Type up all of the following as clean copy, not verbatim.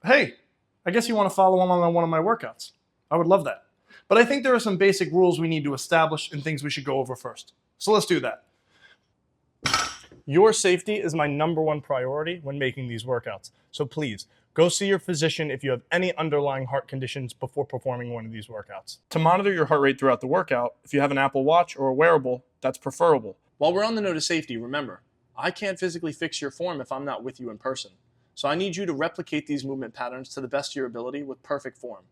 Hey, I guess you want to follow along on one of my workouts. I would love that. But I think there are some basic rules we need to establish and things we should go over first. So let's do that. Your safety is my #1 priority when making these workouts. So please, go see your physician if you have any underlying heart conditions before performing one of these workouts. To monitor your heart rate throughout the workout, if you have an Apple Watch or a wearable, that's preferable. While we're on the note of safety, remember, I can't physically fix your form if I'm not with you in person. So I need you to replicate these movement patterns to the best of your ability with perfect form.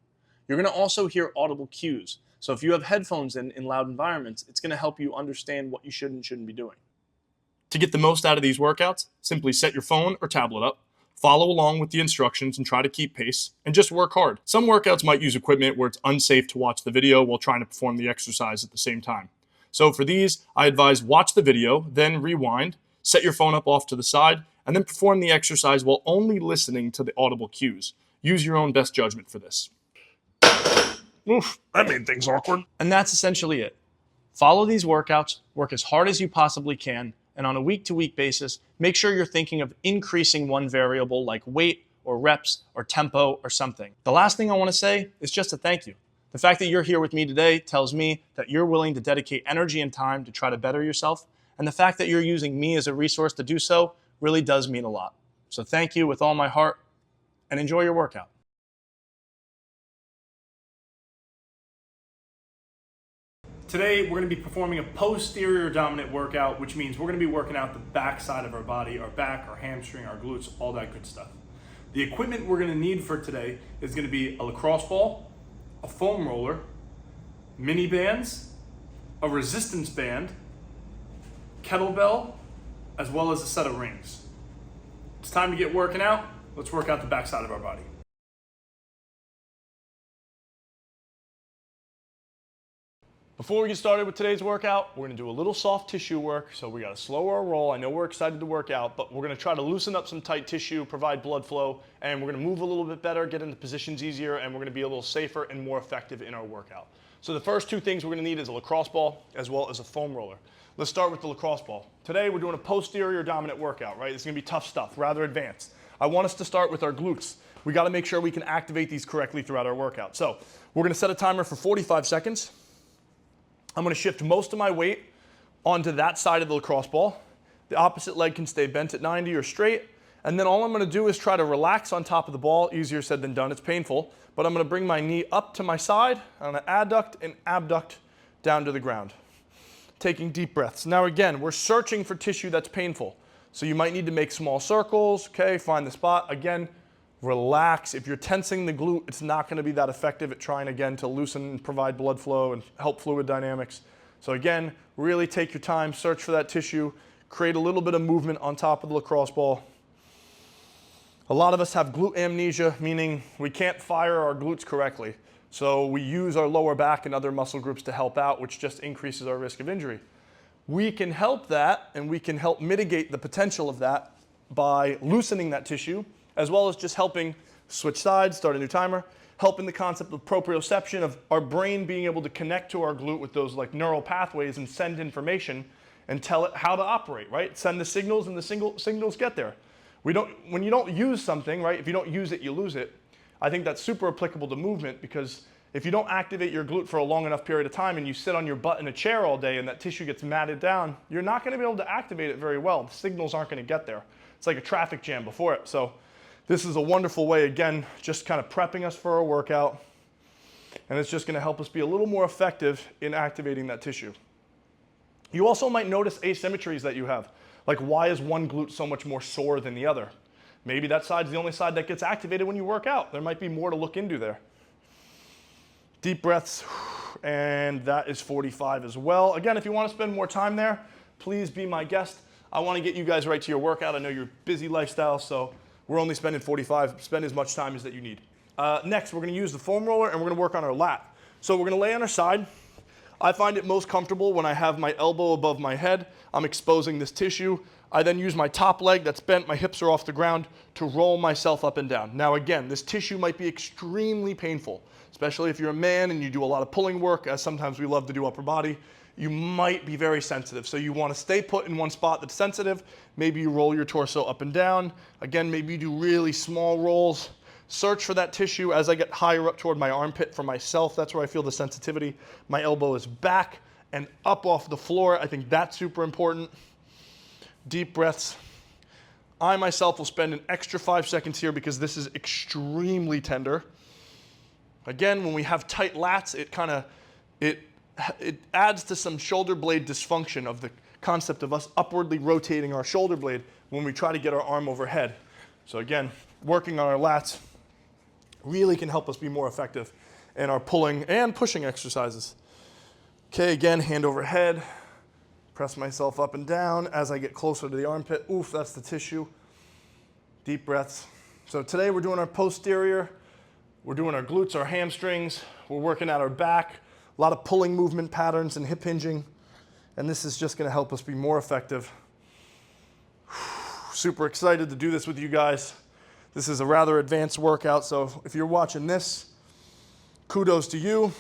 You're going to also hear audible cues. So if you have headphones in loud environments, it's going to help you understand what you should and shouldn't be doing. To get the most out of these workouts, simply set your phone or tablet up, follow along with the instructions and try to keep pace, and just work hard. Some workouts might use equipment where it's unsafe to watch the video while trying to perform the exercise at the same time. So for these, I advise watch the video, then rewind, set your phone up off to the side, and then perform the exercise while only listening to the audible cues. Use your own best judgment for this. Oof, that made things awkward. And that's essentially it. Follow these workouts, work as hard as you possibly can, and on a week-to-week basis, make sure you're thinking of increasing one variable like weight or reps or tempo or something. The last thing I want to say is just a thank you. The fact that you're here with me today tells me that you're willing to dedicate energy and time to try to better yourself, and the fact that you're using me as a resource to do so really does mean a lot. So thank you with all my heart, and enjoy your workout. Today, we're going to be performing a posterior dominant workout, which means we're going to be working out the back side of our body, our back, our hamstring, our glutes, all that good stuff. The equipment we're going to need for today is going to be a lacrosse ball, a foam roller, mini bands, a resistance band, kettlebell, as well as a set of rings. It's time to get working out. Let's work out the back side of our body. Before we get started with today's workout, we're gonna do a little soft tissue work. So we gotta slow our roll. I know we're excited to work out, but we're gonna try to loosen up some tight tissue, provide blood flow, and we're gonna move a little bit better, get into positions easier, and we're gonna be a little safer and more effective in our workout. So the first two things we're gonna need is a lacrosse ball as well as a foam roller. Let's start with the lacrosse ball. Today we're doing a posterior dominant workout, right? It's gonna be tough stuff, rather advanced. I want us to start with our glutes. We gotta make sure we can activate these correctly throughout our workout. So we're gonna set a timer for 45 seconds. I'm going to shift most of my weight onto that side of the lacrosse ball. The opposite leg can stay bent at 90 or straight. And then all I'm going to do is try to relax on top of the ball. Easier said than done. It's painful. But I'm going to bring my knee up to my side. I'm going to adduct and abduct down to the ground. Taking deep breaths. Now again, we're searching for tissue that's painful. So you might need to make small circles. Okay, find the spot. Again, relax. If you're tensing the glute, it's not going to be that effective at trying again to loosen and provide blood flow and help fluid dynamics. So again, really take your time, search for that tissue, create a little bit of movement on top of the lacrosse ball. A lot of us have glute amnesia, meaning we can't fire our glutes correctly. So we use our lower back and other muscle groups to help out, which just increases our risk of injury. We can help that, and we can help mitigate the potential of that by loosening that tissue, as well as just helping switch sides, start a new timer, helping the concept of proprioception, of our brain being able to connect to our glute with those like neural pathways and send information and tell it how to operate, right? Send the signals and the signals get there. When you don't use something, right, if you don't use it, you lose it. I think that's super applicable to movement, because if you don't activate your glute for a long enough period of time and you sit on your butt in a chair all day and that tissue gets matted down, you're not going to be able to activate it very well. The signals aren't going to get there. It's like a traffic jam before it. So this is a wonderful way, again, just kind of prepping us for our workout, and it's just going to help us be a little more effective in activating that tissue. You also might notice asymmetries that you have, like why is one glute so much more sore than the other? Maybe that side's the only side that gets activated when you work out. There might be more to look into there. Deep breaths, and that is 45 as well. Again, if you want to spend more time there, please be my guest. I want to get you guys right to your workout. I know you're busy lifestyle, so we're only spending 45. Spend as much time as that you need. Next, we're going to use the foam roller, and we're going to work on our lat. So we're going to lay on our side. I find it most comfortable when I have my elbow above my head. I'm exposing this tissue. I then use my top leg that's bent, my hips are off the ground, to roll myself up and down. Now again, this tissue might be extremely painful, especially if you're a man and you do a lot of pulling work, as sometimes we love to do upper body. you might be very sensitive. So you want to stay put in one spot that's sensitive. Maybe you roll your torso up and down. Again, maybe you do really small rolls. Search for that tissue as I get higher up toward my armpit for myself. That's where I feel the sensitivity. My elbow is back and up off the floor. I think that's super important. Deep breaths. I myself will spend an extra 5 seconds here because this is extremely tender. Again, when we have tight lats, it adds to some shoulder blade dysfunction of the concept of us upwardly rotating our shoulder blade when we try to get our arm overhead. So again, working on our lats really can help us be more effective in our pulling and pushing exercises. Okay, again, hand over head. Press myself up and down as I get closer to the armpit. Oof, that's the tissue. Deep breaths. So today we're doing our posterior. We're doing our glutes, our hamstrings. We're working out our back. A lot of pulling movement patterns and hip hinging. And this is just going to help us be more effective. Super excited to do this with you guys. This is a rather advanced workout, so if you're watching this, kudos to you.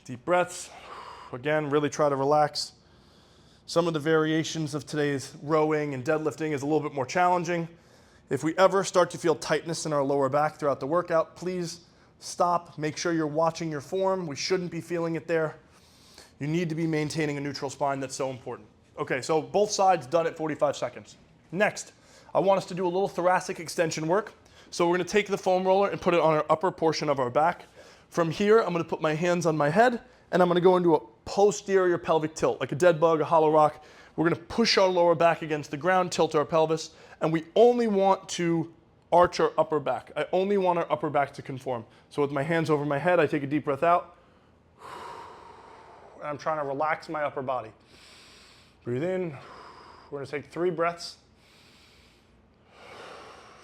Deep breaths. Again, really try to relax. Some of the variations of today's rowing and deadlifting is a little bit more challenging. If we ever start to feel tightness in our lower back throughout the workout, please stop. Make sure you're watching your form. We shouldn't be feeling it there. You need to be maintaining a neutral spine. That's so important. Okay, so both sides done at 45 seconds. Next, I want us to do a little thoracic extension work. So we're going to take the foam roller and put it on our upper portion of our back. From here, I'm going to put my hands on my head, and I'm going to go into a posterior pelvic tilt, like a dead bug, a hollow rock. We're going to push our lower back against the ground, tilt our pelvis, and we only want to arch our upper back. I only want our upper back to conform. So with my hands over my head, I take a deep breath out. And I'm trying to relax my upper body. Breathe in. We're going to take 3 breaths.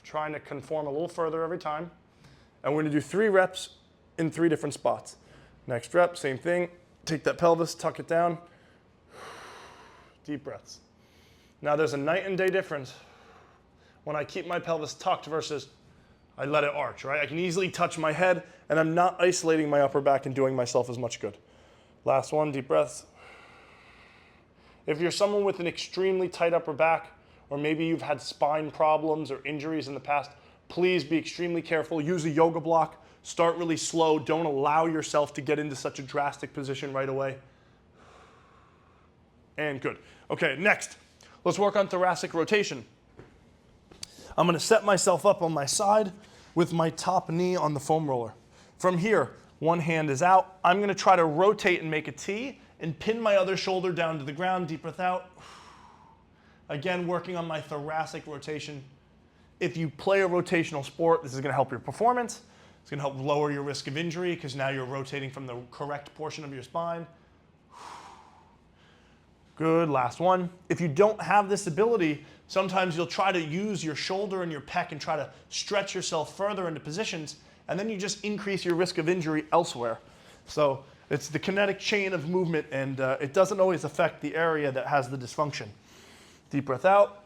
Trying to conform a little further every time. And we're going to do 3 reps in 3 different spots. Next rep, same thing. Take that pelvis, tuck it down. Deep breaths. Now there's a night and day difference when I keep my pelvis tucked versus I let it arch, right? I can easily touch my head and I'm not isolating my upper back and doing myself as much good. Last one, deep breaths. If you're someone with an extremely tight upper back, or maybe you've had spine problems or injuries in the past, please be extremely careful. Use a yoga block. Start really slow. Don't allow yourself to get into such a drastic position right away. And good. Okay, next, let's work on thoracic rotation. I'm going to set myself up on my side with my top knee on the foam roller. From here, one hand is out. I'm going to try to rotate and make a T and pin my other shoulder down to the ground. Deep breath out. Again, working on my thoracic rotation. If you play a rotational sport, this is going to help your performance. It's going to help lower your risk of injury because now you're rotating from the correct portion of your spine. Good, last one. If you don't have this ability, sometimes you'll try to use your shoulder and your pec and try to stretch yourself further into positions, and then you just increase your risk of injury elsewhere. So it's the kinetic chain of movement, and it doesn't always affect the area that has the dysfunction. Deep breath out.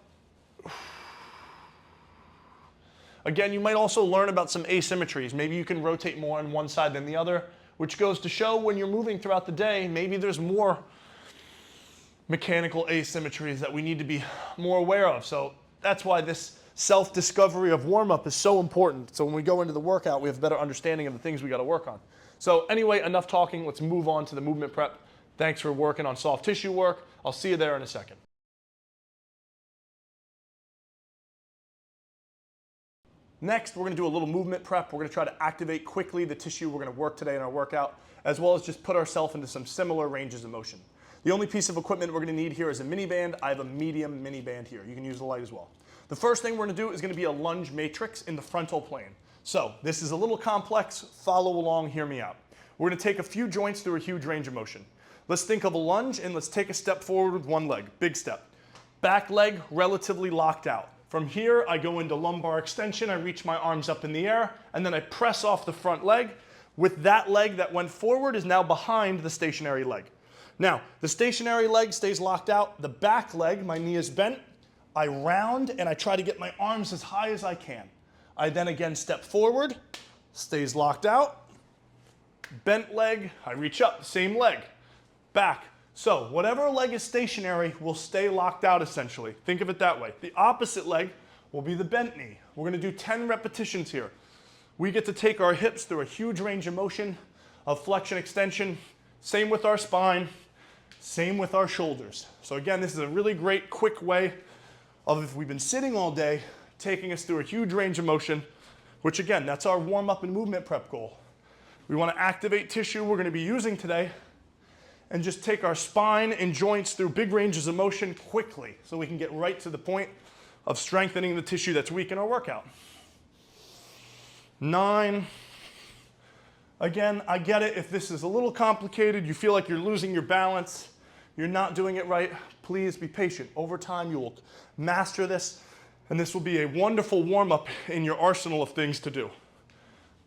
Again, you might also learn about some asymmetries. Maybe you can rotate more on one side than the other, which goes to show when you're moving throughout the day, maybe there's more mechanical asymmetries that we need to be more aware of. So that's why this self-discovery of warm-up is so important. So when we go into the workout, we have a better understanding of the things we got to work on. So anyway, enough talking. Let's move on to the movement prep. Thanks for working on soft tissue work. I'll see you there in a second. Next, we're going to do a little movement prep. We're going to try to activate quickly the tissue we're going to work today in our workout, as well as just put ourselves into some similar ranges of motion. The only piece of equipment we're going to need here is a mini band. I have a medium mini band here. You can use the light as well. The first thing we're going to do is going to be a lunge matrix in the frontal plane. So this is a little complex. Follow along, hear me out. We're going to take a few joints through a huge range of motion. Let's think of a lunge and let's take a step forward with one leg. Big step. Back leg relatively locked out. From here, I go into lumbar extension, I reach my arms up in the air, and then I press off the front leg. With that leg that went forward is now behind the stationary leg. Now, the stationary leg stays locked out. The back leg, my knee is bent. I round and I try to get my arms as high as I can. I then again step forward, stays locked out. Bent leg, I reach up, same leg, back. So whatever leg is stationary will stay locked out essentially. Think of it that way. The opposite leg will be the bent knee. We're gonna do 10 repetitions here. We get to take our hips through a huge range of motion of flexion, extension. Same with our spine, same with our shoulders. So again, this is a really great quick way of, if we've been sitting all day, taking us through a huge range of motion, which again, that's our warm up and movement prep goal. We want to activate tissue we're going to be using today and just take our spine and joints through big ranges of motion quickly so we can get right to the point of strengthening the tissue that's weak in our workout. 9. Again, I get it if this is a little complicated, you feel like you're losing your balance, you're not doing it right, please be patient. Over time you will master this, and this will be a wonderful warm-up in your arsenal of things to do.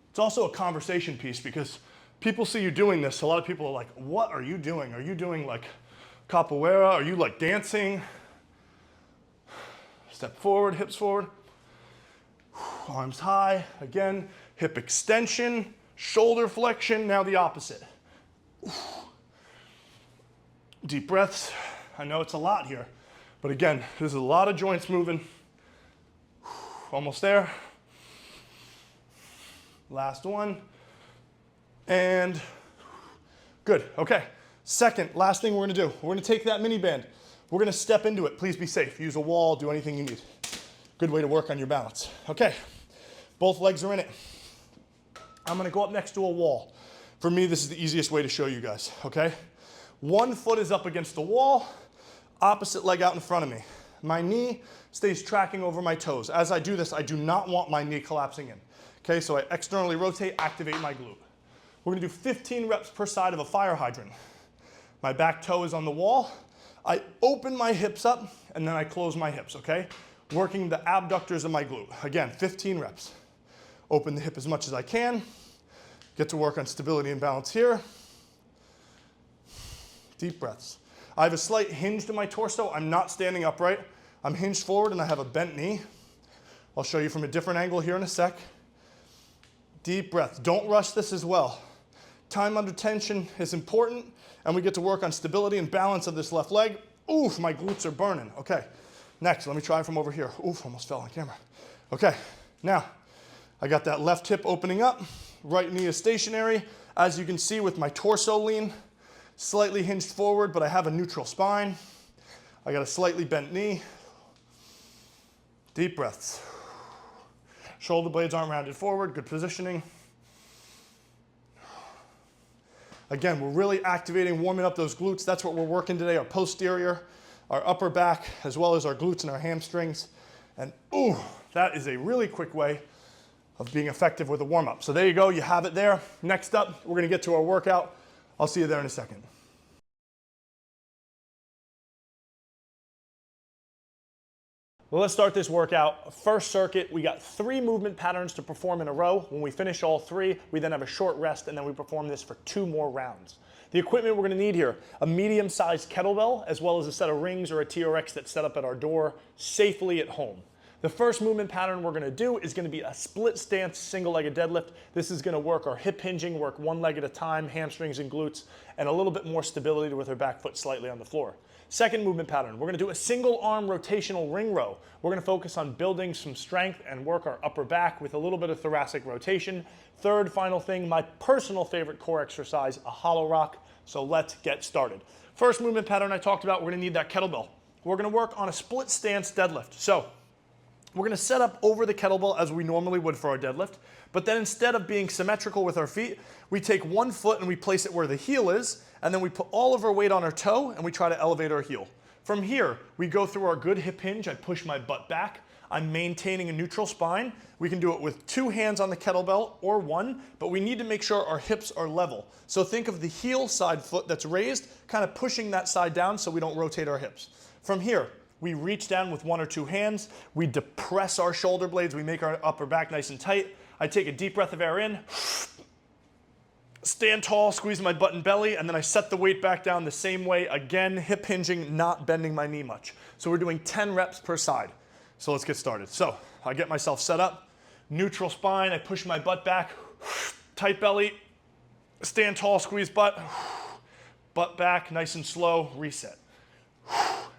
It's also a conversation piece because people see you doing this. A lot of people are like, what are you doing? Are you doing like capoeira? Are you like dancing? Step forward, hips forward. Arms high. Again, hip extension, shoulder flexion. Now the opposite. Deep breaths. I know it's a lot here, but again, there's a lot of joints moving. Almost there. Last one. And good. Okay. Second, last thing we're going to do. We're going to take that mini band. We're going to step into it. Please be safe. Use a wall. Do anything you need. Good way to work on your balance. Okay. Both legs are in it. I'm going to go up next to a wall. For me, this is the easiest way to show you guys. Okay. One foot is up against the wall. Opposite leg out in front of me. My knee stays tracking over my toes. As I do this, I do not want my knee collapsing in. Okay, so I externally rotate, activate my glute. We're gonna do 15 reps per side of a fire hydrant. My back toe is on the wall. I open my hips up and then I close my hips, okay? Working the abductors of my glute. Again, 15 reps. Open the hip as much as I can. Get to work on stability and balance here. Deep breaths. I have a slight hinge to my torso. I'm not standing upright. I'm hinged forward and I have a bent knee. I'll show you from a different angle here in a sec. Deep breath. Don't rush this as well. Time under tension is important, and we get to work on stability and balance of this left leg. Oof, my glutes are burning. Okay, next, let me try from over here. Oof, almost fell on camera. Okay, now, I got that left hip opening up. Right knee is stationary. As you can see with my torso lean, slightly hinged forward, but I have a neutral spine. I got a slightly bent knee. Deep breaths. Shoulder blades aren't rounded forward, good positioning. Again, we're really activating, warming up those glutes. That's what we're working today, our posterior, our upper back, as well as our glutes and our hamstrings. And ooh, that is a really quick way of being effective with a warm-up. So there you go, you have it there. Next up, we're gonna get to our workout. I'll see you there in a second. Well, let's start this workout. First circuit, we got 3 movement patterns to perform in a row. When we finish all 3, we then have a short rest, and then we perform this for 2 more rounds. The equipment we're gonna need here, a medium-sized kettlebell, as well as a set of rings or a TRX that's set up at our door safely at home. The first movement pattern we're gonna do is gonna be a split stance single-legged deadlift. This is gonna work our hip hinging, work one leg at a time, hamstrings and glutes, and a little bit more stability with our back foot slightly on the floor. Second movement pattern, we're gonna do a single arm rotational ring row. We're gonna focus on building some strength and work our upper back with a little bit of thoracic rotation. Third, final thing, my personal favorite core exercise, a hollow rock. So let's get started. First movement pattern I talked about, we're gonna need that kettlebell. We're gonna work on a split stance deadlift. So we're gonna set up over the kettlebell as we normally would for our deadlift, but then instead of being symmetrical with our feet, we take one foot and we place it where the heel is, and then we put all of our weight on our toe and we try to elevate our heel. From here, we go through our good hip hinge. I push my butt back. I'm maintaining a neutral spine. We can do it with 2 hands on the kettlebell or 1, but we need to make sure our hips are level. So think of the heel side foot that's raised, kind of pushing that side down so we don't rotate our hips. From here, we reach down with 1 or 2 hands. We depress our shoulder blades. We make our upper back nice and tight. I take a deep breath of air in, stand tall, squeeze my butt and belly, and then I set the weight back down the same way. Again, hip hinging, not bending my knee much. So we're doing 10 reps per side. So let's get started. So I get myself set up, neutral spine, I push my butt back, tight belly, Stand tall, squeeze butt. Butt back, nice and slow, reset.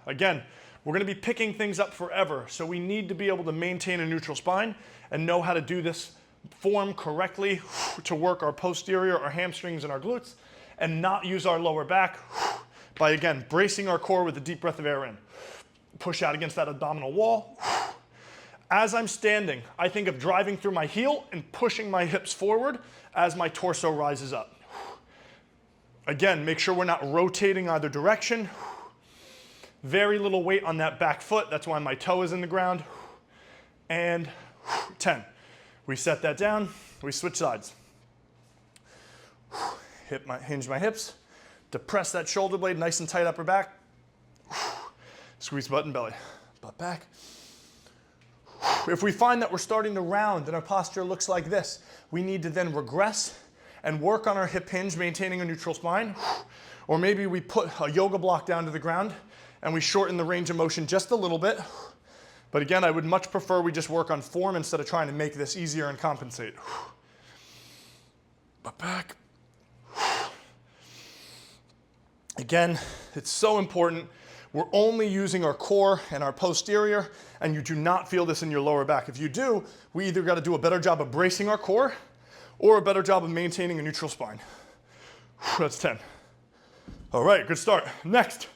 Again, we're gonna be picking things up forever, so we need to be able to maintain a neutral spine and know how to do this form correctly to work our posterior, our hamstrings, and our glutes, and not use our lower back by, again, bracing our core with a deep breath of air in. Push out against that abdominal wall. As I'm standing, I think of driving through my heel and pushing my hips forward as my torso rises up. Again, make sure we're not rotating either direction. Very little weight on that back foot. That's why my toe is in the ground. And 10. We set that down. We switch sides. Hinge my hips. Depress that shoulder blade nice and tight upper back. Squeeze butt and belly. Butt back. If we find that we're starting to round and our posture looks like this, we need to then regress and work on our hip hinge, maintaining a neutral spine. Or maybe we put a yoga block down to the ground and we shorten the range of motion just a little bit. But again, I would much prefer we just work on form instead of trying to make this easier and compensate. Butt back. Again, it's so important. We're only using our core and our posterior, and you do not feel this in your lower back. If you do, we either got to do a better job of bracing our core or a better job of maintaining a neutral spine. That's 10. All right, good start. Next,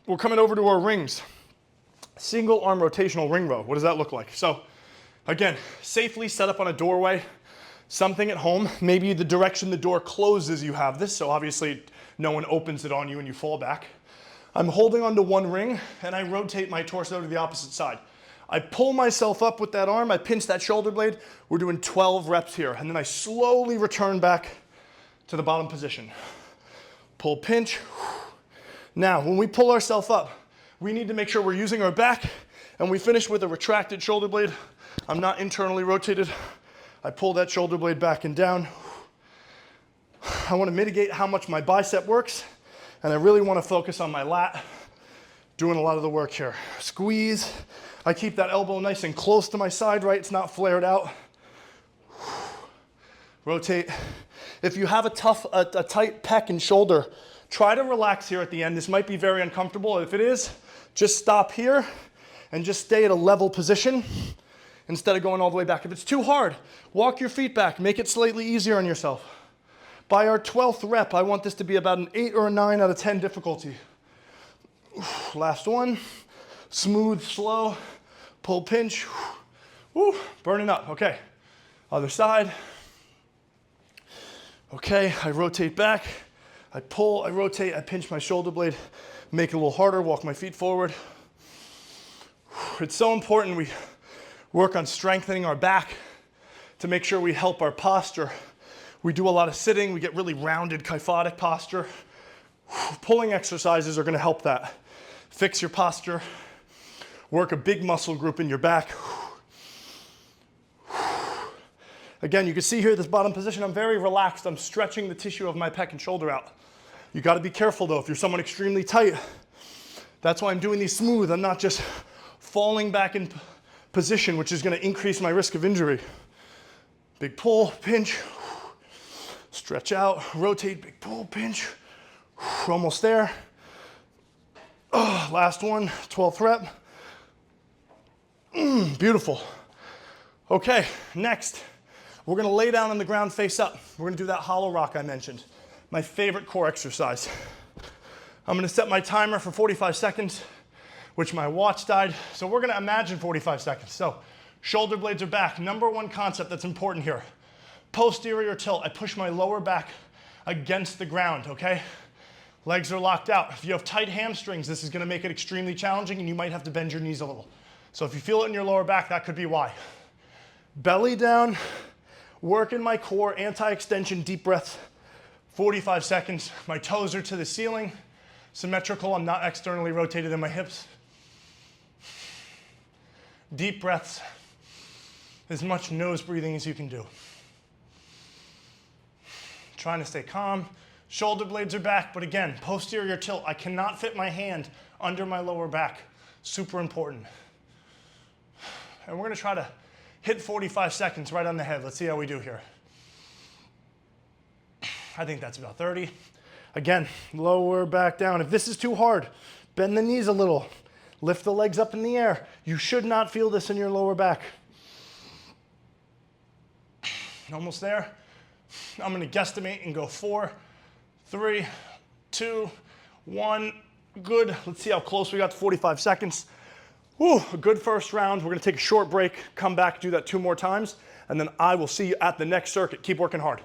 we're coming over to our rings. Single arm rotational ring row. What does that look like? So again, safely set up on a doorway, something at home. Maybe the direction the door closes, you have this, so obviously no one opens it on you and you fall back. I'm holding onto one ring and I rotate my torso to the opposite side. I pull myself up with that arm, I pinch that shoulder blade. We're doing 12 reps here, and then I slowly return back to the bottom position. Pull, pinch. Now, when we pull ourselves up, we need to make sure we're using our back, and we finish with a retracted shoulder blade. I'm not internally rotated. I pull that shoulder blade back and down. I want to mitigate how much my bicep works, and I really want to focus on my lat, doing a lot of the work here. Squeeze. I keep that elbow nice and close to my side, right? It's not flared out. Rotate. If you have a tight pec and shoulder, try to relax here at the end. This might be very uncomfortable. If it is, just stop here and just stay at a level position instead of going all the way back. If it's too hard, walk your feet back. Make it slightly easier on yourself. By our 12th rep, I want this to be about an 8 or a 9 out of 10 difficulty. Last one. Smooth, slow. Pull, pinch. Woo, burning up. Okay. Other side. Okay, I rotate back. I pull, I rotate, I pinch my shoulder blade. Make it a little harder, walk my feet forward. It's so important we work on strengthening our back to make sure we help our posture. We do a lot of sitting, we get really rounded, kyphotic posture. Pulling exercises are gonna help that. Fix your posture. Work a big muscle group in your back. Again, you can see here, this bottom position, I'm very relaxed. I'm stretching the tissue of my pec and shoulder out. You gotta be careful though, if you're someone extremely tight. That's why I'm doing these smooth. I'm not just falling back in position, which is gonna increase my risk of injury. Big pull, pinch, stretch out, rotate, big pull, pinch. Almost there. Oh, last one, 12th rep. Beautiful. Okay, next, we're gonna lay down on the ground face up. We're gonna do that hollow rock I mentioned. My favorite core exercise. I'm gonna set my timer for 45 seconds, which my watch died. So we're gonna imagine 45 seconds. So shoulder blades are back. Number one concept that's important here. Posterior tilt, I push my lower back against the ground, okay? Legs are locked out. If you have tight hamstrings, this is gonna make it extremely challenging and you might have to bend your knees a little. So if you feel it in your lower back, that could be why. Belly down, working my core, anti-extension, deep breath, 45 seconds. My toes are to the ceiling, symmetrical, I'm not externally rotated in my hips. Deep breaths, as much nose breathing as you can do. Trying to stay calm. Shoulder blades are back, but again, posterior tilt. I cannot fit my hand under my lower back. Super important. And we're gonna try to hit 45 seconds right on the head. Let's see how we do here. I think that's about 30. Again, lower back down. If this is too hard, bend the knees a little. Lift the legs up in the air. You should not feel this in your lower back. Almost there. I'm gonna guesstimate and go 4, 3, 2, 1. Good. Let's see how close we got to 45 seconds. Whew, a good first round. We're gonna take a short break, come back, do that 2 more times, and then I will see you at the next circuit. Keep working hard.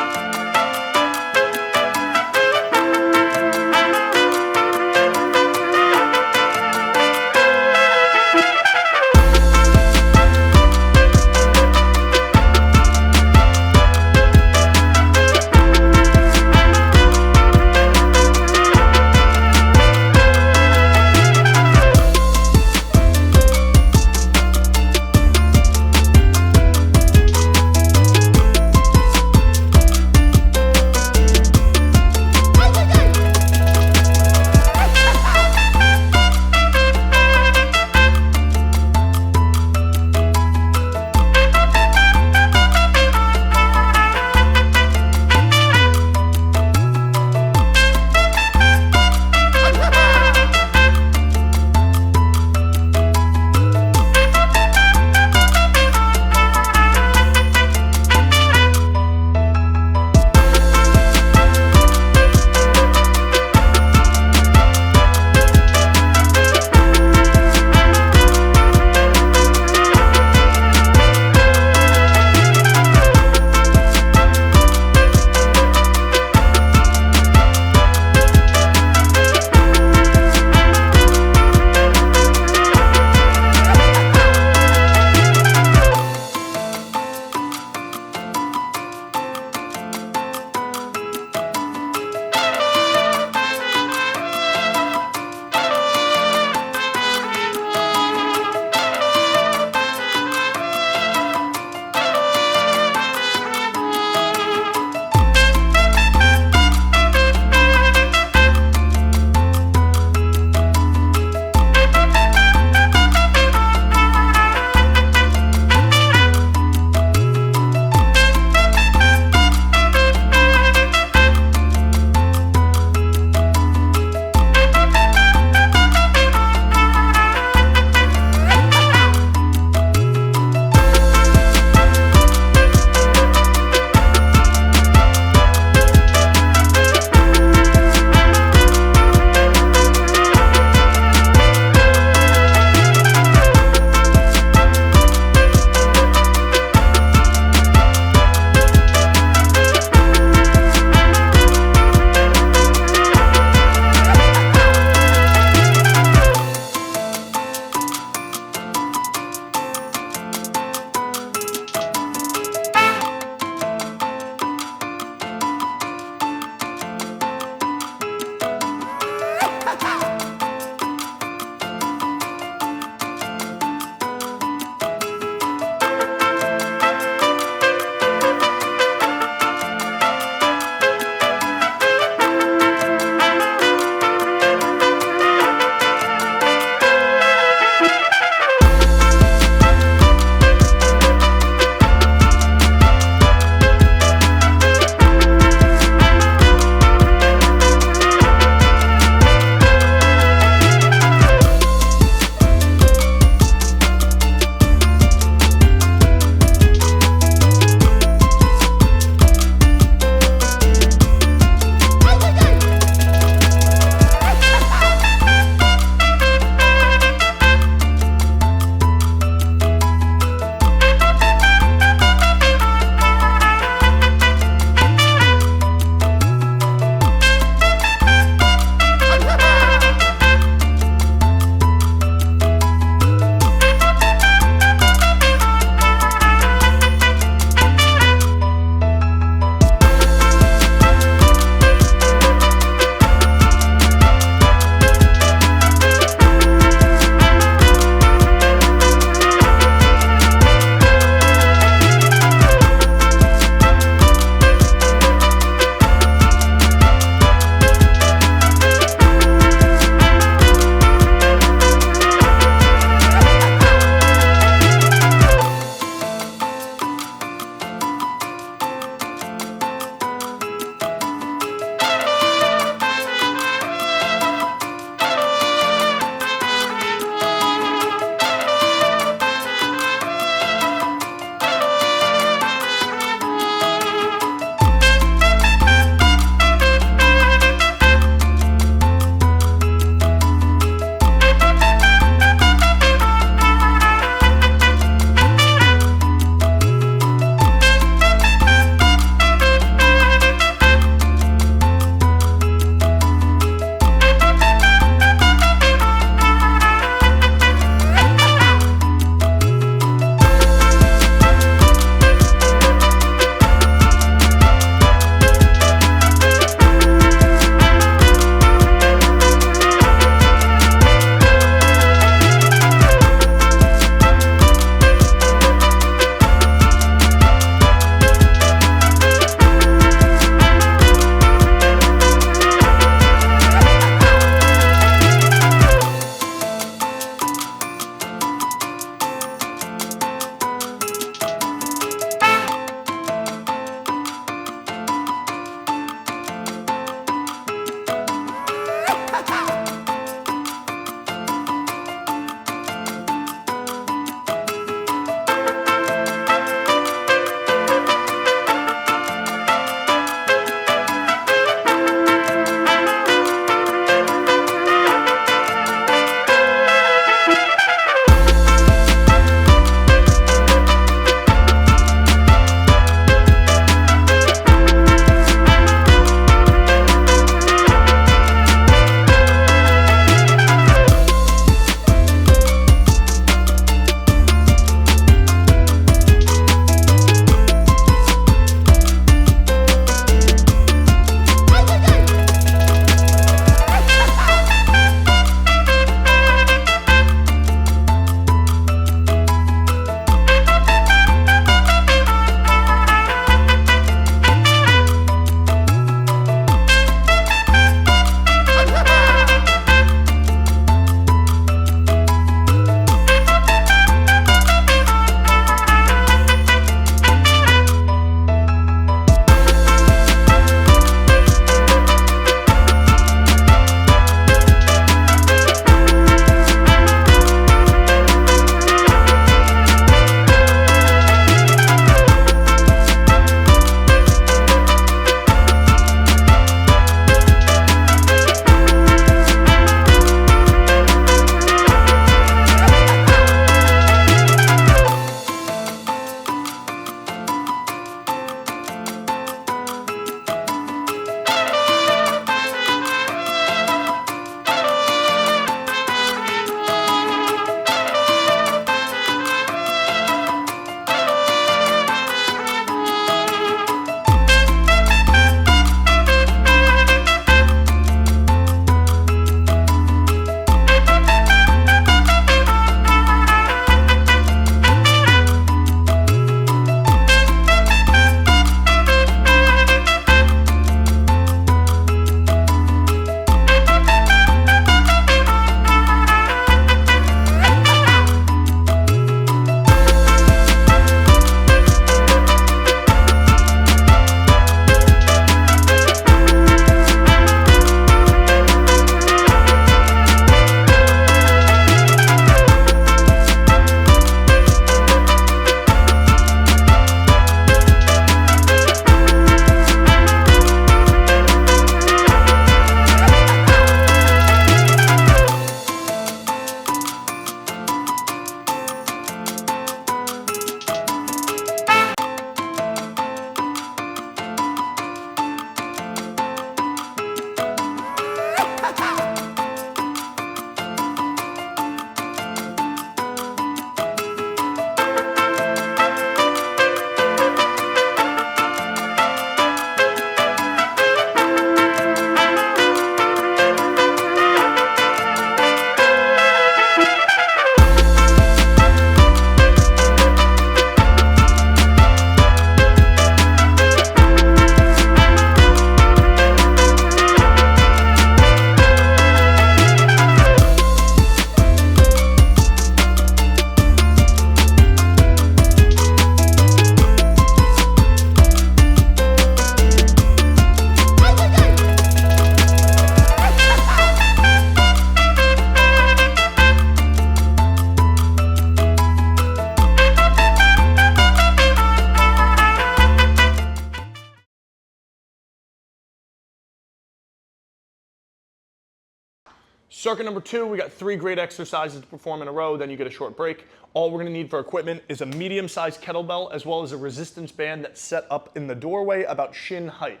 Circuit number 2, we got 3 great exercises to perform in a row, then you get a short break. All we're gonna need for equipment is a medium-sized kettlebell as well as a resistance band that's set up in the doorway about shin height.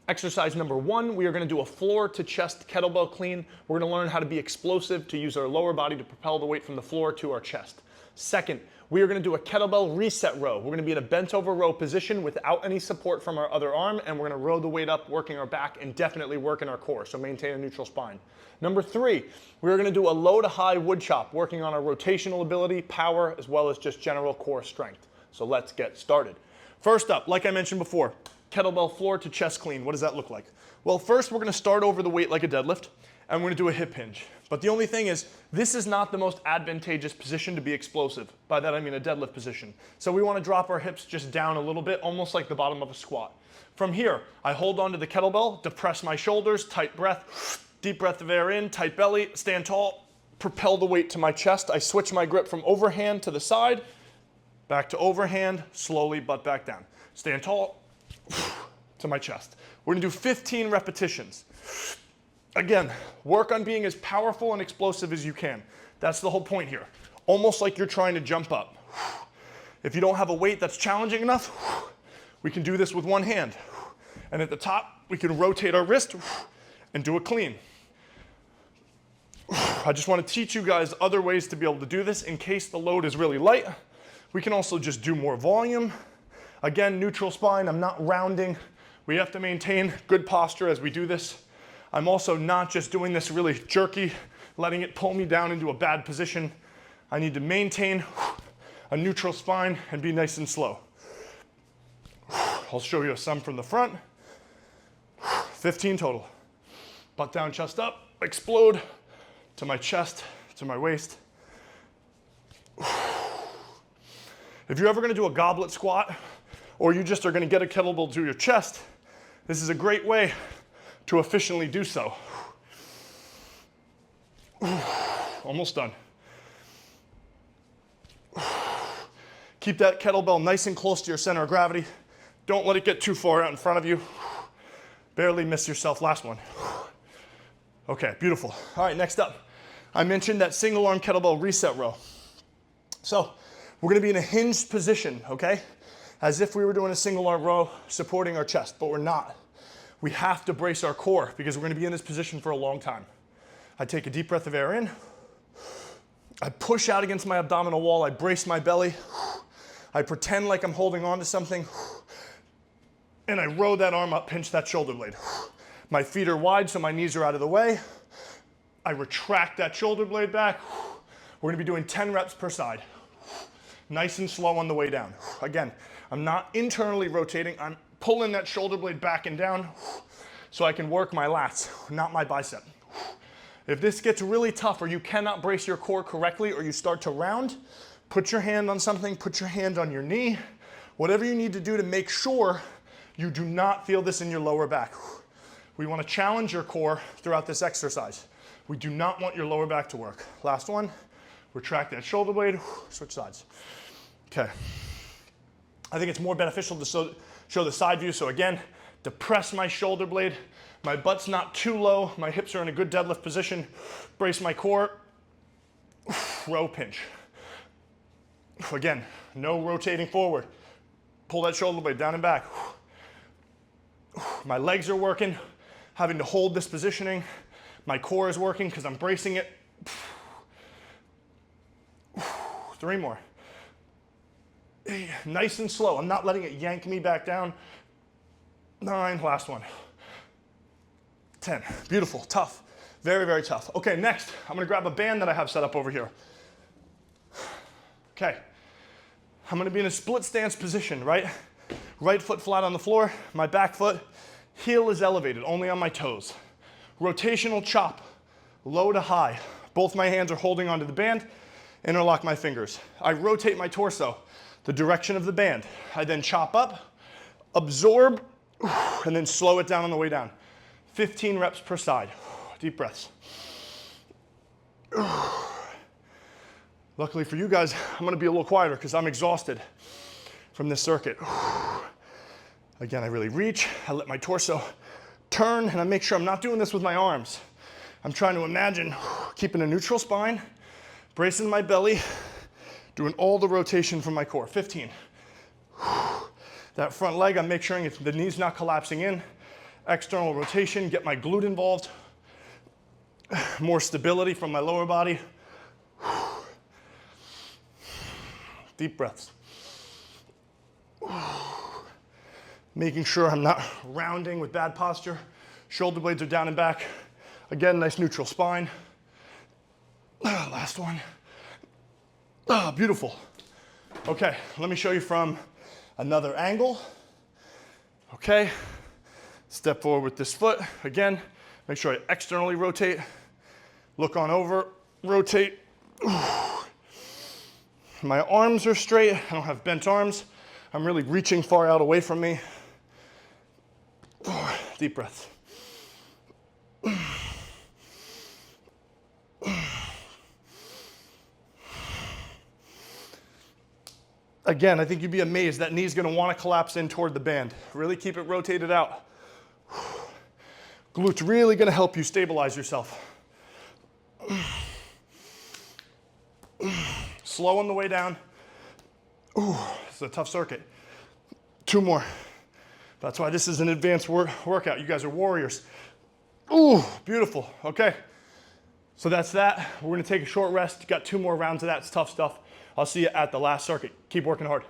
Exercise number 1, we are gonna do a floor to chest kettlebell clean. We're gonna learn how to be explosive to use our lower body to propel the weight from the floor to our chest. Second, we are gonna do a kettlebell reset row. We're gonna be in a bent over row position without any support from our other arm, and we're gonna row the weight up, working our back and definitely working our core, so maintain a neutral spine. Number 3, we're gonna do a low to high wood chop, working on our rotational ability, power, as well as just general core strength. So let's get started. First up, like I mentioned before, kettlebell floor to chest clean. What does that look like? Well, first we're gonna start over the weight like a deadlift, and we're gonna do a hip hinge. But the only thing is, this is not the most advantageous position to be explosive. By that I mean a deadlift position. So we wanna drop our hips just down a little bit, almost like the bottom of a squat. From here, I hold onto the kettlebell, depress my shoulders, tight breath, deep breath of air in, tight belly, stand tall, propel the weight to my chest. I switch my grip from overhand to the side, back to overhand, slowly butt back down. Stand tall, to my chest. We're gonna do 15 repetitions. Again, work on being as powerful and explosive as you can. That's the whole point here. Almost like you're trying to jump up. If you don't have a weight that's challenging enough, we can do this with one hand. And at the top, we can rotate our wrist and do a clean. I just want to teach you guys other ways to be able to do this in case the load is really light. We can also just do more volume. Again, neutral spine, I'm not rounding. We have to maintain good posture as we do this. I'm also not just doing this really jerky, letting it pull me down into a bad position. I need to maintain a neutral spine and be nice and slow. I'll show you some from the front. 15 total. Butt down, chest up, explode to my chest, to my waist. If you're ever gonna do a goblet squat, or you just are gonna get a kettlebell to your chest, this is a great way to efficiently do so. Almost done. Keep that kettlebell nice and close to your center of gravity. Don't let it get too far out in front of you. Barely miss yourself. Last one. Okay, beautiful. All right, next up. I mentioned that single arm kettlebell reset row. So we're gonna be in a hinged position, okay? As if we were doing a single arm row supporting our chest, but we're not. We have to brace our core because we're gonna be in this position for a long time. I take a deep breath of air in. I push out against my abdominal wall. I brace my belly. I pretend like I'm holding on to something. And I row that arm up, pinch that shoulder blade. My feet are wide so my knees are out of the way. I retract that shoulder blade back. We're gonna be doing 10 reps per side. Nice and slow on the way down. Again, I'm not internally rotating. I'm pulling that shoulder blade back and down so I can work my lats, not my bicep. If this gets really tough or you cannot brace your core correctly or you start to round, put your hand on something, put your hand on your knee, whatever you need to do to make sure you do not feel this in your lower back. We want to challenge your core throughout this exercise. We do not want your lower back to work. Last one, retract that shoulder blade, switch sides. Okay. I think it's more beneficial to show the side view. So again, depress my shoulder blade. My butt's not too low. My hips are in a good deadlift position. Brace my core. Row pinch. Again, no rotating forward. Pull that shoulder blade down and back. My legs are working, having to hold this positioning. My core is working because I'm bracing it. 3 more. Nice and slow. I'm not letting it yank me back down. 9, last one. 10, beautiful, tough, very, very tough. Okay, next, I'm gonna grab a band that I have set up over here. Okay, I'm gonna be in a split stance position, right? Right foot flat on the floor, my back foot, heel is elevated, only on my toes. Rotational chop, low to high. Both my hands are holding onto the band, interlock my fingers. I rotate my torso the direction of the band. I then chop up, absorb, and then slow it down on the way down. 15 reps per side. Deep breaths. Luckily for you guys, I'm gonna be a little quieter because I'm exhausted from this circuit. Again, I really reach, I let my torso turn, and I make sure I'm not doing this with my arms. I'm trying to imagine keeping a neutral spine, bracing my belly, doing all the rotation from my core. 15. That front leg, I'm making sure the knee's not collapsing in. External rotation, get my glute involved. More stability from my lower body. Deep breaths. Making sure I'm not rounding with bad posture. Shoulder blades are down and back. Again, nice neutral spine. Last one. Beautiful. Okay, let me show you from another angle. Okay, step forward with this foot. Again, make sure I externally rotate. Look on over, rotate. My arms are straight. I don't have bent arms. I'm really reaching far out away from me. Deep breath. Again, I think you'd be amazed. That knee's gonna wanna collapse in toward the band. Really keep it rotated out. Glute's really gonna help you stabilize yourself. Slow on the way down. Ooh, it's a tough circuit. 2 more. That's why this is an advanced workout. You guys are warriors. Ooh, beautiful. Okay, so that's that. We're gonna take a short rest. Got 2 more rounds of that. It's tough stuff. I'll see you at the last circuit. Keep working hard.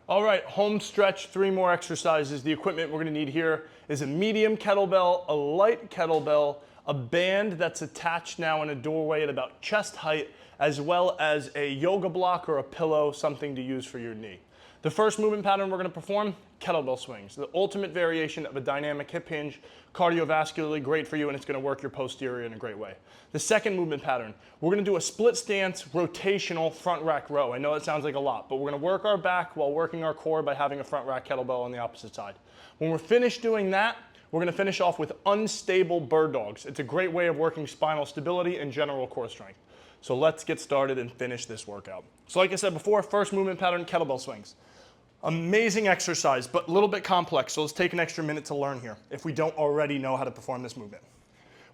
All right, home stretch, 3 more exercises. The equipment we're gonna need here is a medium kettlebell, a light kettlebell, a band that's attached now in a doorway at about chest height, as well as a yoga block or a pillow, something to use for your knee. The first movement pattern we're gonna perform, kettlebell swings. The ultimate variation of a dynamic hip hinge, cardiovascularly great for you, and it's gonna work your posterior in a great way. The second movement pattern, we're gonna do a split stance rotational front rack row. I know it sounds like a lot, but we're gonna work our back while working our core by having a front rack kettlebell on the opposite side. When we're finished doing that, we're gonna finish off with unstable bird dogs. It's a great way of working spinal stability and general core strength. So let's get started and finish this workout. So like I said before, first movement pattern, kettlebell swings. Amazing exercise, but a little bit complex, so let's take an extra minute to learn here if we don't already know how to perform this movement.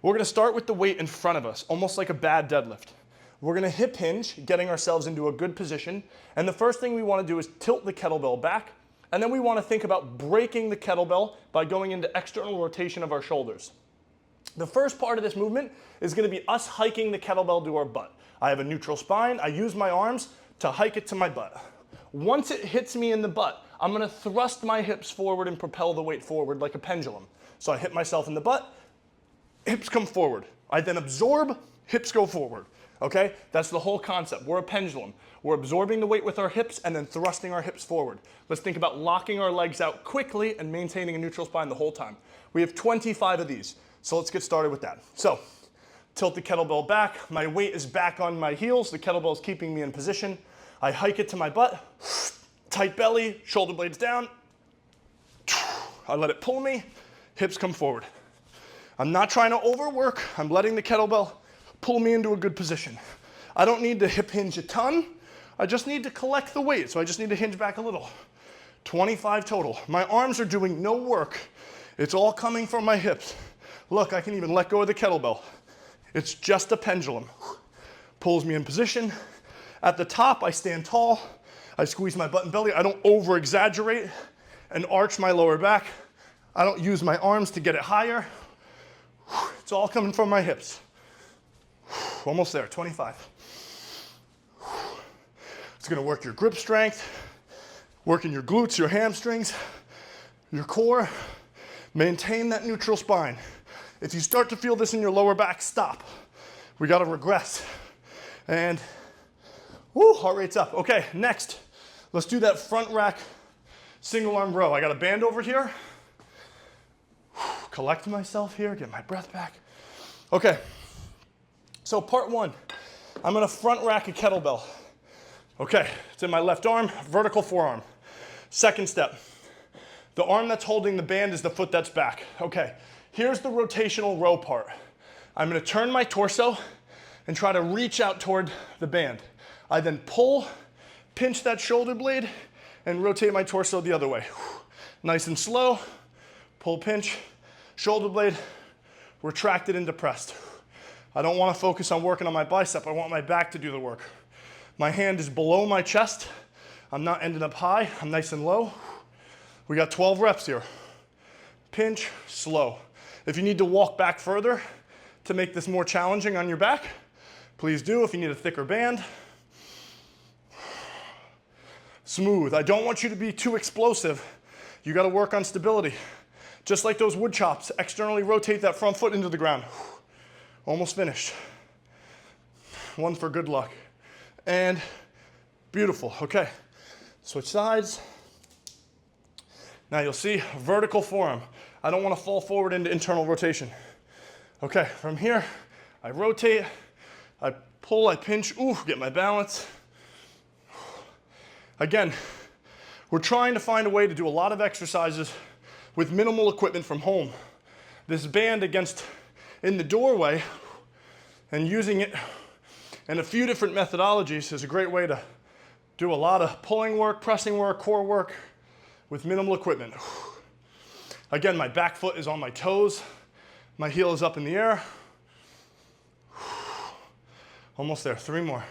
We're gonna start with the weight in front of us, almost like a bad deadlift. We're gonna hip hinge, getting ourselves into a good position, and the first thing we wanna do is tilt the kettlebell back, and then we wanna think about breaking the kettlebell by going into external rotation of our shoulders. The first part of this movement is gonna be us hiking the kettlebell to our butt. I have a neutral spine, I use my arms to hike it to my butt. Once it hits me in the butt, I'm gonna thrust my hips forward and propel the weight forward like a pendulum. So I hit myself in the butt, hips come forward. I then absorb, hips go forward, okay? That's the whole concept. We're a pendulum. We're absorbing the weight with our hips and then thrusting our hips forward. Let's think about locking our legs out quickly and maintaining a neutral spine the whole time. We have 25 of these, so let's get started with that. So, tilt the kettlebell back. My weight is back on my heels. The kettlebell is keeping me in position. I hike it to my butt, tight belly, shoulder blades down. I let it pull me, hips come forward. I'm not trying to overwork, I'm letting the kettlebell pull me into a good position. I don't need to hip hinge a ton, I just need to collect the weight, so I just need to hinge back a little. 25 total. My arms are doing no work. It's all coming from my hips. Look, I can even let go of the kettlebell. It's just a pendulum. Pulls me in position. At the top, I stand tall. I squeeze my butt and belly. I don't over exaggerate and arch my lower back. I don't use my arms to get it higher. It's all coming from my hips. Almost there, 25. It's gonna work your grip strength, working your glutes, your hamstrings, your core. Maintain that neutral spine. If you start to feel this in your lower back, stop. We gotta regress. And woo, heart rate's up. Okay, next, let's do that front rack single arm row. I got a band over here. Collect myself here, get my breath back. Okay, so part one, I'm gonna front rack a kettlebell. Okay, it's in my left arm, vertical forearm. Second step, the arm that's holding the band is the foot that's back. Okay, here's the rotational row part. I'm gonna turn my torso and try to reach out toward the band. I then pull, pinch that shoulder blade, and rotate my torso the other way. Nice and slow, pull, pinch, shoulder blade, retracted and depressed. I don't want to focus on working on my bicep, I want my back to do the work. My hand is below my chest, I'm not ending up high, I'm nice and low. We got 12 reps here. Pinch, slow. If you need to walk back further to make this more challenging on your back, please do if you need a thicker band. Smooth. I don't want you to be too explosive. You got to work on stability. Just like those wood chops, externally rotate that front foot into the ground. Almost finished. One for good luck. And beautiful. Okay, switch sides. Now you'll see vertical forearm. I don't want to fall forward into internal rotation. Okay, from here, I rotate, I pull, I pinch, ooh, get my balance. Again, we're trying to find a way to do a lot of exercises with minimal equipment from home. This band in the doorway and using it in a few different methodologies is a great way to do a lot of pulling work, pressing work, core work with minimal equipment. Again, my back foot is on my toes, my heel is up in the air. Almost there, 3 more.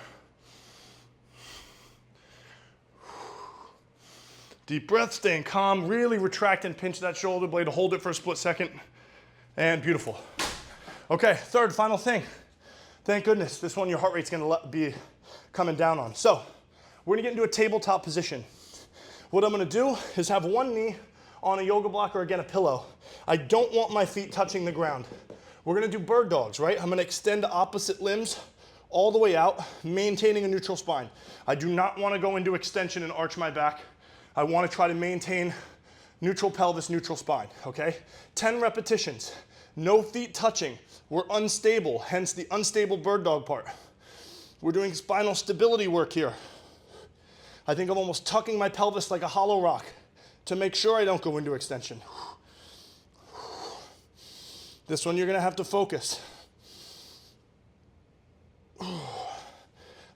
Deep breath, staying calm, really retract and pinch that shoulder blade to hold it for a split second. And beautiful. Okay, third, final thing. Thank goodness, this one your heart rate's gonna be coming down on. So, we're gonna get into a tabletop position. What I'm gonna do is have one knee on a yoga block or again a pillow. I don't want my feet touching the ground. We're gonna do bird dogs, right? I'm gonna extend opposite limbs all the way out, maintaining a neutral spine. I do not wanna go into extension and arch my back. I wanna try to maintain neutral pelvis, neutral spine, okay? 10 repetitions, no feet touching. We're unstable, hence the unstable bird dog part. We're doing spinal stability work here. I think I'm almost tucking my pelvis like a hollow rock to make sure I don't go into extension. This one you're gonna have to focus.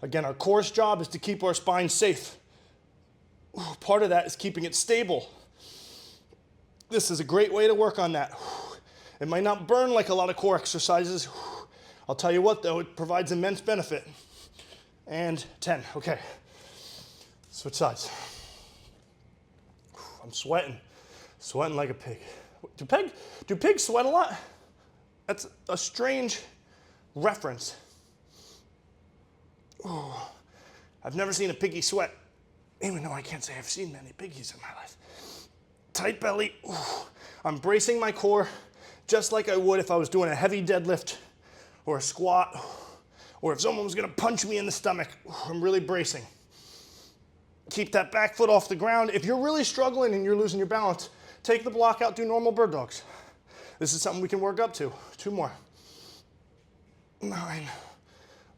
Again, our core's job is to keep our spine safe. Part of that is keeping it stable. This is a great way to work on that. It might not burn like a lot of core exercises. I'll tell you what though, it provides immense benefit. And 10, okay. Switch sides. I'm sweating like a pig. Do pigs sweat a lot? That's a strange reference. Ooh, I've never seen a piggy sweat, even though I can't say I've seen many piggies in my life. Tight belly. Ooh. I'm bracing my core just like I would if I was doing a heavy deadlift or a squat, or if someone was gonna punch me in the stomach. Ooh, I'm really bracing. Keep that back foot off the ground. If you're really struggling and you're losing your balance, take the block out, do normal bird dogs. This is something we can work up to. 2 more. 9.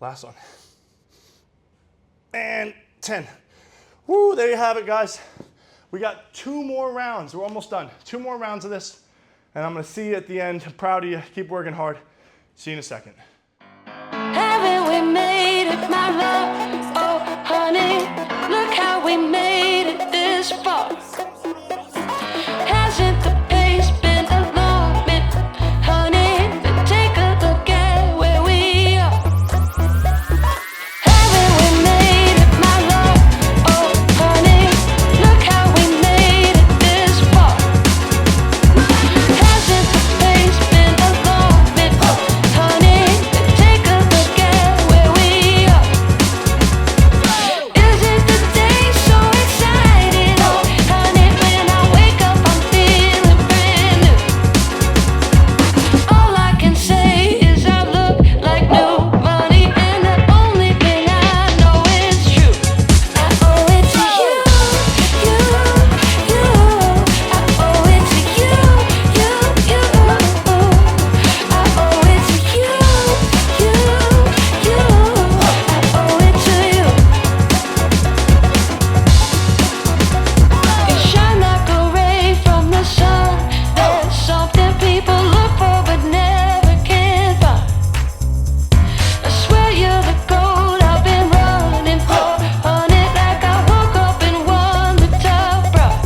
Last one. And 10. Woo, there you have it, guys. We got 2 more rounds. We're almost done. 2 more rounds of this, and I'm gonna see you at the end. I'm proud of you. Keep working hard. See you in a second. Haven't we made it, my love? Oh, honey, look how we made it this far. Hasn't the pace been alarming, honey? But take a look at where we are. Haven't we made it, my love? Oh, honey, look how we made it this far. Hasn't the pace been alarming, honey? But take a look at where we are. Isn't the day so exciting? Oh, honey, when I wake up, I'm feeling brand new. All I can say is I look like new money, and the only thing I know is true. I owe it to you, you, you. I owe it to you, you, you. I owe it to you, you, you. I owe it to you. You shine like a ray from the sun. There's something people look for but never can find. I swear you're the gold I've been running for, honey, like I woke up and won the top prize.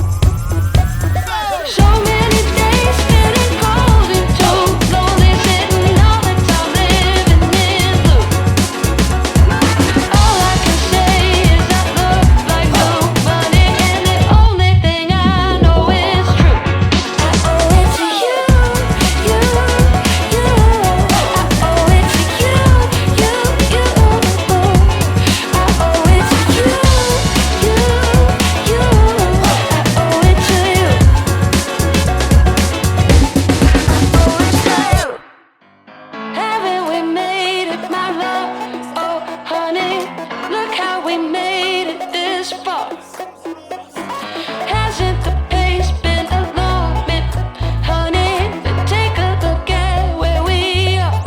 So many days feeling cold and too lonely, sitting all the time living in blue. All I can say is I look like new money, and the only thing I know is true. I owe it to you, you, you. I owe it to you, you, you. I owe it to you, you, you. I owe it to you. I owe it to you. Haven't we made it, my love? Oh, honey, look how we made it this far. Hasn't the pace been alarming, honey? But take a look at where we are.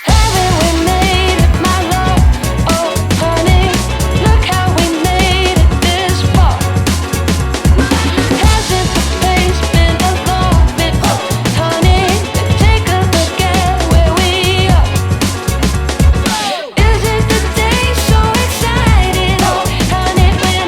Haven't we made it, my love? Oh, honey, look how we made it this far. Hasn't the pace been alarming, honey? But take a look at where we are. Isn't the day so exciting? Oh, honey, when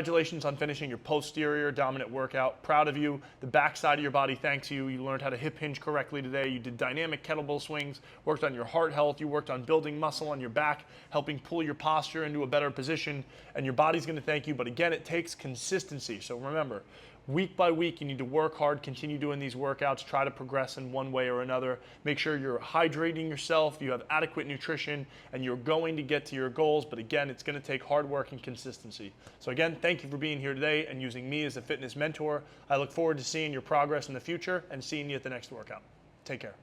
congratulations on finishing your posterior dominant workout. Proud of you. The back side of your body thanks you. You learned how to hip hinge correctly today. You did dynamic kettlebell swings, worked on your heart health. You worked on building muscle on your back, helping pull your posture into a better position. And your body's going to thank you. But again, it takes consistency. So remember, week by week, you need to work hard, continue doing these workouts, try to progress in one way or another. Make sure you're hydrating yourself, you have adequate nutrition, and you're going to get to your goals. But again, it's going to take hard work and consistency. So again, thank you for being here today and using me as a fitness mentor. I look forward to seeing your progress in the future and seeing you at the next workout. Take care.